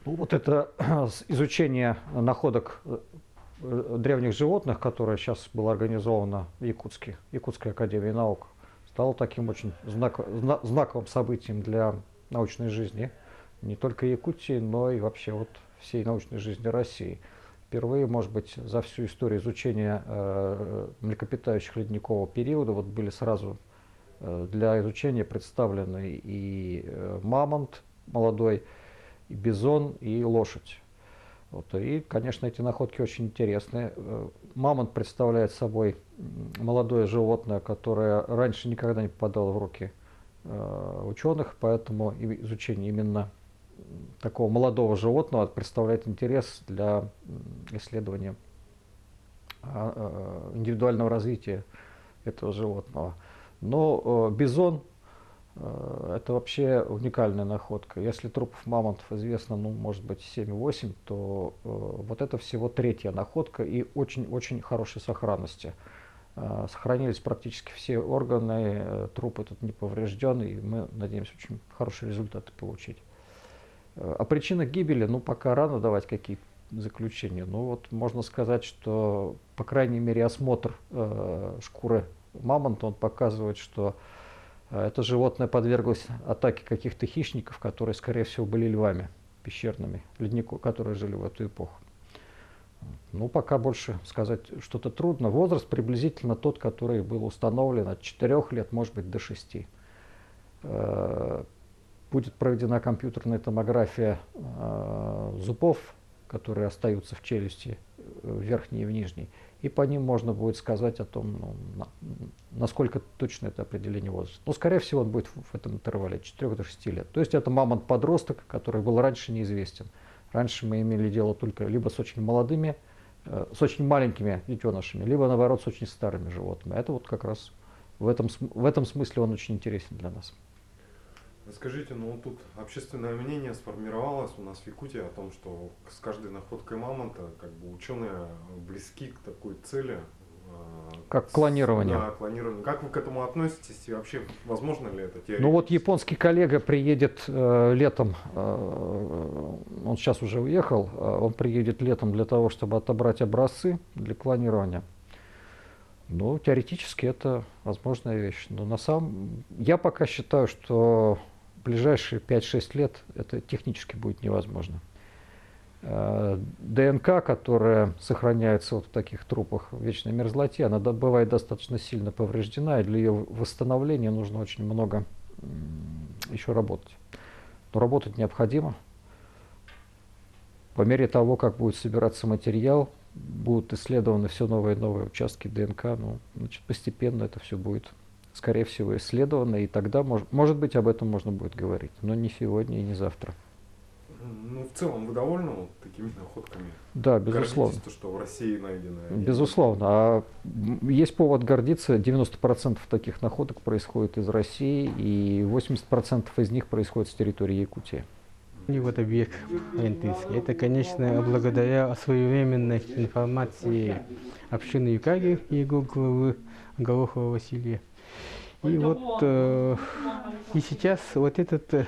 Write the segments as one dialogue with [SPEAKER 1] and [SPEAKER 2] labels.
[SPEAKER 1] Ну, вот это изучение находок древних животных, которое сейчас было организовано в Якутске, Якутской академии наук, стало таким очень знаковым событием для научной жизни не только Якутии, но и вообще вот всей научной жизни России. Впервые, может быть, за всю историю изучения млекопитающих ледникового периода вот были сразу для изучения представлены и мамонт молодой, и бизон, и лошадь. Вот. И, конечно, эти находки очень интересные. Мамонт представляет собой молодое животное, которое раньше никогда не попадало в руки ученых, поэтому изучение именно такого молодого животного представляет интерес для исследования индивидуального развития этого животного. Но бизон это вообще уникальная находка. Если трупов мамонтов известно, ну, может быть, 7-8, то вот это всего третья находка и очень-очень хорошей сохранности. Сохранились практически все органы, труп этот не поврежден, и мы надеемся очень хорошие результаты получить. О причинах гибели, ну, пока рано давать какие-то заключения. Ну, вот можно сказать, что, по крайней мере, осмотр шкуры мамонта, он показывает, что это животное подверглось атаке каких-то хищников, которые, скорее всего, были львами пещерными, которые жили в эту эпоху. Ну, пока больше сказать что-то трудно. Возраст приблизительно тот, который был установлен от 4 лет, может быть, до 6. Будет проведена компьютерная томография зубов, которые остаются в челюсти, верхней и в нижней. И по ним можно будет сказать о том, ну, насколько точно это определение возраста. Но, скорее всего, он будет в этом интервале от 4 до 6 лет. То есть это мамонт-подросток, который был раньше неизвестен. Раньше мы имели дело только либо с очень молодыми, с очень маленькими детенышами, либо, наоборот, с очень старыми животными. Это вот как раз в этом смысле он очень интересен для нас.
[SPEAKER 2] Скажите, ну тут общественное мнение сформировалось у нас в Якутии о том, что с каждой находкой мамонта как бы ученые близки к такой цели.
[SPEAKER 1] Как клонирование.
[SPEAKER 2] Да, клонирование. Как вы к этому относитесь и вообще возможно ли это теоретически?
[SPEAKER 1] Ну вот японский коллега приедет летом, он сейчас уже уехал, он приедет летом для того, чтобы отобрать образцы для клонирования. Ну, теоретически это возможная вещь. Но я пока считаю, что в ближайшие 5-6 лет это технически будет невозможно. ДНК, которая сохраняется вот в таких трупах в вечной мерзлоте, она бывает достаточно сильно повреждена, и для ее восстановления нужно очень много еще работать. Но работать необходимо. По мере того, как будет собираться материал, будут исследованы все новые и новые участки ДНК, ну, значит, постепенно это все будет, скорее всего, исследовано, и тогда, может быть, об этом можно будет говорить, но не сегодня и не завтра.
[SPEAKER 2] Ну, в целом, вы довольны вот такими находками?
[SPEAKER 1] Да, безусловно.
[SPEAKER 2] Гордитесь, что в России найдено?
[SPEAKER 1] Безусловно. А есть повод гордиться. 90% таких находок происходит из России, и 80% из них происходит с территории Якутии.
[SPEAKER 3] И вот объект палеонтологический. Это, конечно, благодаря своевременной информации общины Юкаги и его главы Горохова Василия. И вот и сейчас вот этот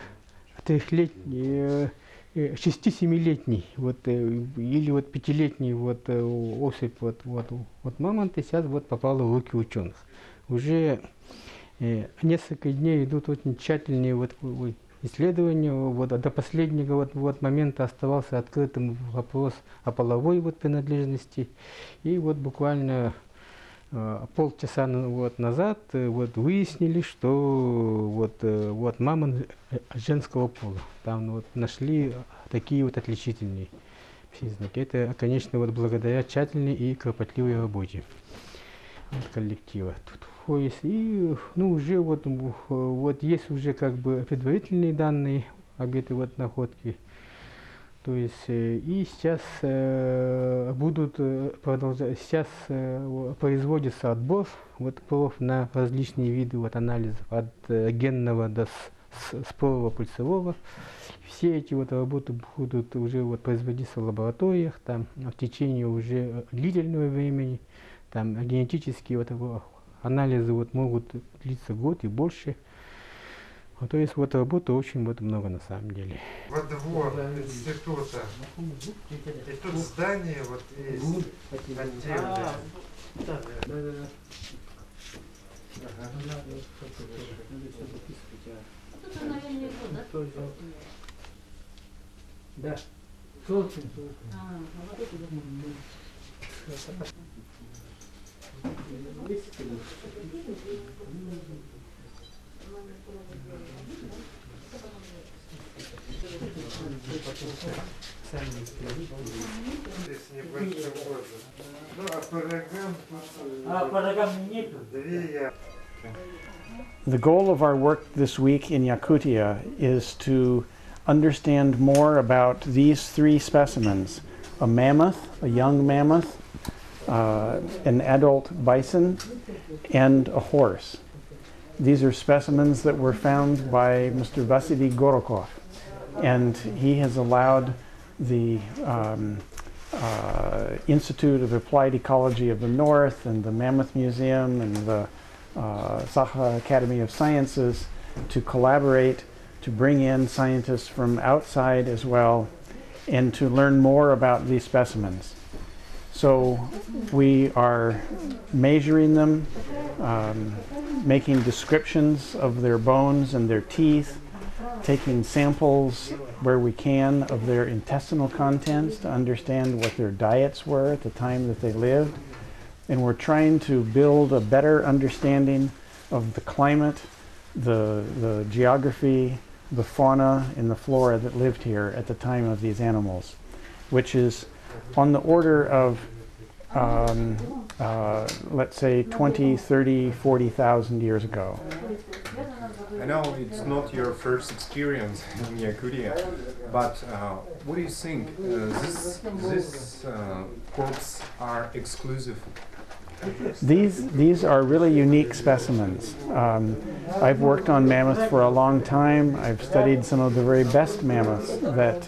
[SPEAKER 3] 3-летний, 6-7-летний вот, или вот 5-летний вот, особь вот мамонта сейчас вот попала в руки ученых. Уже несколько дней идут очень тщательные вот исследования. Вот, до последнего вот момента оставался открытым вопрос о половой вот принадлежности. И вот буквально полчаса вот назад вот выяснили, что вот мамонт женского пола. Там вот нашли такие вот отличительные признаки. Это, конечно, вот благодаря тщательной и кропотливой работе коллектива. И ну, уже вот есть уже как бы предварительные данные об этой вот находке. То есть и сейчас будут продолжать, сейчас производится отбор вот полов на различные виды вот анализов, от генного до спорового, пульсового. Все эти вот работы будут уже вот производиться в лабораториях там в течение уже длительного времени. Там генетические вот анализы вот могут длиться год и больше. То есть вот работы очень вот много на самом деле.
[SPEAKER 4] Во двор института. И тут здание вот есть отдельное.
[SPEAKER 5] Да.
[SPEAKER 4] Здесь небольшой возраст. Ну, а по рогам нету. Две я.
[SPEAKER 6] The goal of our work this week in Yakutia is to understand more about these three specimens: a mammoth, a young mammoth, an adult bison, and a horse. These are specimens that were found by Mr. Vasily Gorokov, and he has allowed the Institute of Applied Ecology of the North and the Mammoth Museum and the Sakha Academy of Sciences to collaborate to bring in scientists from outside as well and to learn more about these specimens. So we are measuring them, making descriptions of their bones and their teeth, taking samples where we can of their intestinal contents to understand what their diets were at the time that they lived. And we're trying to build a better understanding of the climate, the geography, the fauna and the flora that lived here at the time of these animals, which is on the order of, let's say, 20, 30, 40,000 years ago.
[SPEAKER 2] I know it's not your first experience in Yakutia, but what do you think? This corpses are exclusive?
[SPEAKER 6] These are really unique specimens. I've worked on mammoths for a long time. I've studied some of the very best mammoths that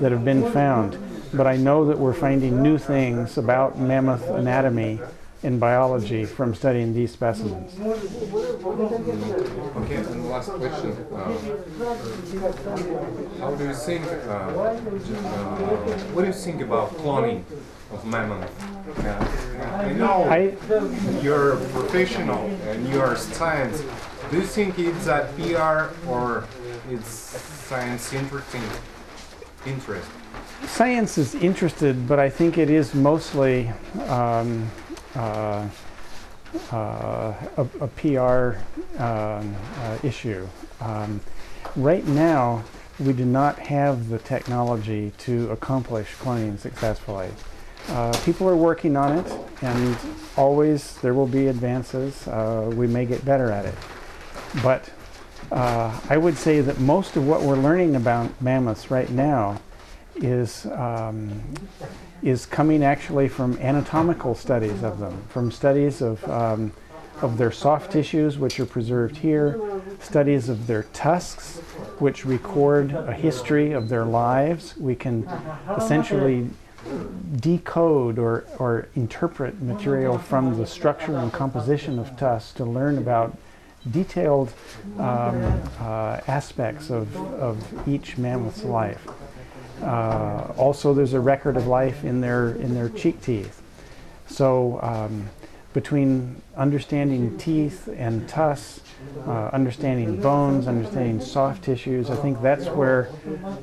[SPEAKER 6] have been found. But I know that we're finding new things about mammoth anatomy in biology from studying these specimens.
[SPEAKER 2] Okay, and the last question. How do you think, what do you think about cloning of mammoth? I know you're a professional and you are science. Do you think it's a PR or it's science interest?
[SPEAKER 6] Science is interested, but I think it is mostly a PR issue. Right now, we do not have the technology to accomplish cloning successfully. People are working on it, and always there will be advances. We may get better at it. But I would say that most of what we're learning about mammoths right now is coming actually from anatomical studies of them, from studies of their soft tissues, which are preserved here, studies of their tusks, which record a history of their lives. We can essentially decode or interpret material from the structure and composition of tusks to learn about detailed aspects of each mammoth's life. Also, there's a record of life in their cheek teeth. So between understanding teeth and tusks, understanding bones, understanding soft tissues, I think that's where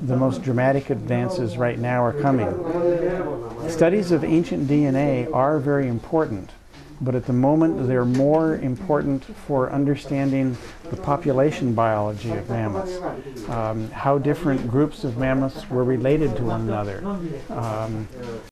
[SPEAKER 6] the most dramatic advances right now are coming. Studies of ancient DNA are very important, but at the moment they're more important for understanding the population biology of mammoths, how different groups of mammoths were related to one another.